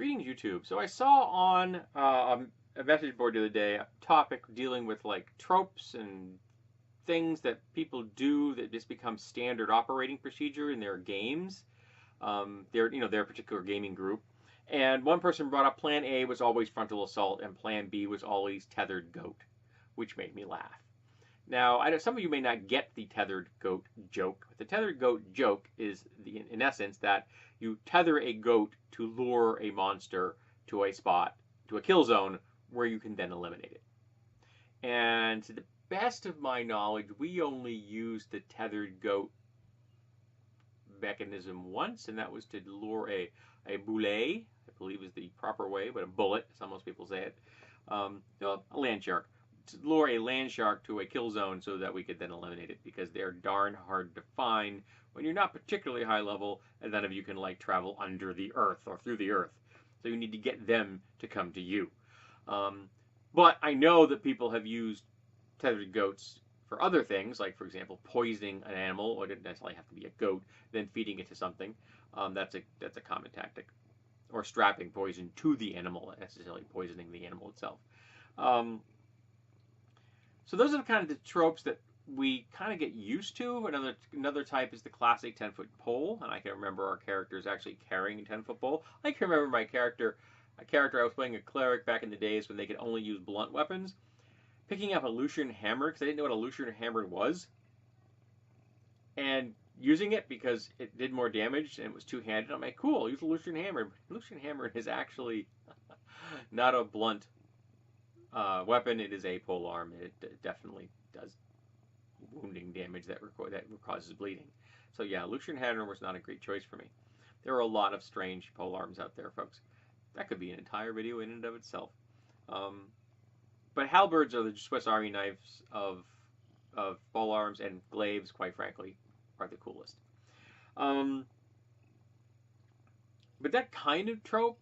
Greetings, YouTube. So I saw on a message board the other day a topic dealing with like tropes and things that people do that just become standard operating procedure in their games, their particular gaming group. And one person brought up Plan A was always frontal assault and Plan B was always tethered goat, which made me laugh. Now, some of you may not get the tethered goat joke. The tethered goat joke is, in essence, that you tether a goat to lure a monster to a spot, to a kill zone, where you can then eliminate it. And to the best of my knowledge, we only used the tethered goat mechanism once, and that was to lure a boulet, I believe is the proper way, but a bullet, as most people say it, a land shark. To lure a land shark to a kill zone so that we could then eliminate it, because they're darn hard to find when you're not particularly high level and none of you can like travel under the earth or through the earth. So you need to get them to come to you. But I know that people have used tethered goats for other things, like for example poisoning an animal, or it doesn't necessarily have to be a goat, then feeding it to something. That's a common tactic. Or strapping poison to the animal, not necessarily poisoning the animal itself. So those are the kind of the tropes that we kind of get used to. Another type is the classic 10-foot pole, and I can remember our characters actually carrying a 10-foot pole. I can remember a character I was playing, a cleric back in the days when they could only use blunt weapons, picking up a Lucian hammer because I didn't know what a Lucian hammer was, and using it because it did more damage and it was two-handed. I'm like, cool, use a Lucian hammer. Lucian hammer is actually not a blunt weapon. It is a pole arm. It definitely does wounding damage that causes bleeding. So yeah, Lucian hammer was not a great choice for me. There are a lot of strange pole arms out there, folks. That could be an entire video in and of itself. But halberds are the Swiss Army knives of pole arms, and glaives, quite frankly, are the coolest. But that kind of trope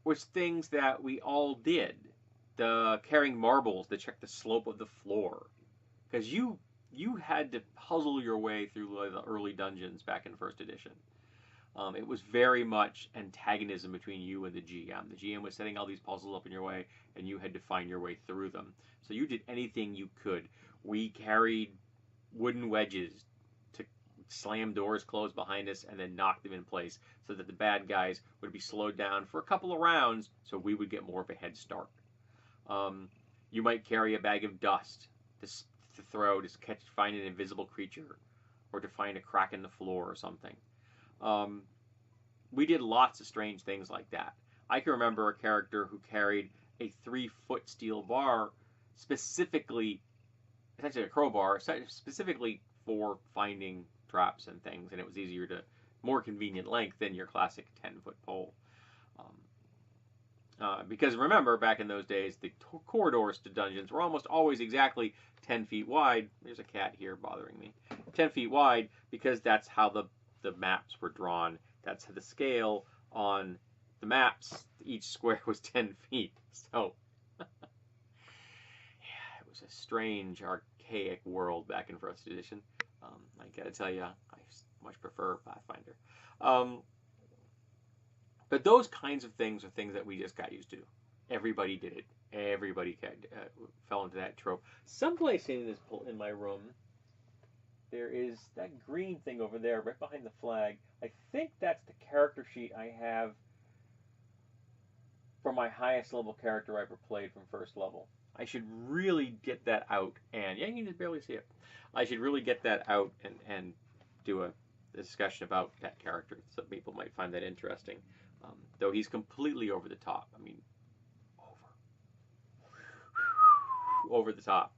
was things that we all did. The carrying marbles to check the slope of the floor. Because you had to puzzle your way through the early dungeons back in first edition. It was very much antagonism between you and the GM. The GM was setting all these puzzles up in your way, and you had to find your way through them. So you did anything you could. We carried wooden wedges to slam doors closed behind us and then knock them in place so that the bad guys would be slowed down for a couple of rounds so we would get more of a head start. You might carry a bag of dust to throw to find an invisible creature or to find a crack in the floor or something. We did lots of strange things like that. I can remember a character who carried a 3-foot steel bar, essentially a crowbar, specifically for finding traps and things, and it was more convenient length than your classic 10-foot pole. Because remember, back in those days, the corridors to dungeons were almost always exactly 10 feet wide. There's a cat here bothering me. 10 feet wide, because that's how the maps were drawn. That's the scale on the maps. Each square was 10 feet. So, yeah, it was a strange, archaic world back in first edition. I gotta tell you, I much prefer Pathfinder. But those kinds of things are things that we just got used to. Everybody did it. Everybody fell into that trope. Someplace in my room, there is that green thing over there, right behind the flag. I think that's the character sheet I have for my highest level character I ever played from first level. I should really get that out, and yeah, you can just barely see it. I should really get that out and do a discussion about that character. Some people might find that interesting. Though he's completely over the top. I mean, over the top.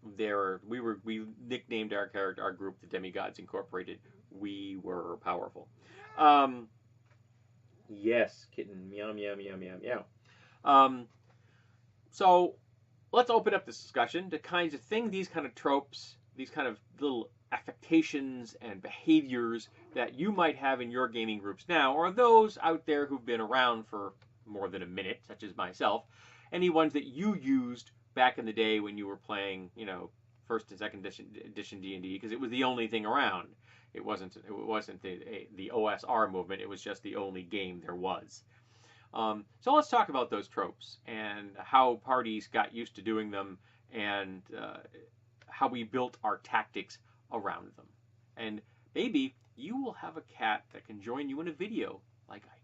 We nicknamed our group the Demigods Incorporated. We were powerful. Yes, kitten. Meow, meow, meow, meow, meow. So let's open up this discussion to kinds of things, these kind of tropes, these kind of little affectations and behaviors that you might have in your gaming groups now, or those out there who've been around for more than a minute, such as myself. Any ones that you used back in the day when you were playing, first and second edition D&D, because it was the only thing around. It wasn't the OSR movement. It was just the only game there was. So let's talk about those tropes and how parties got used to doing them, and how we built our tactics around them. And maybe you will have a cat that can join you in a video like I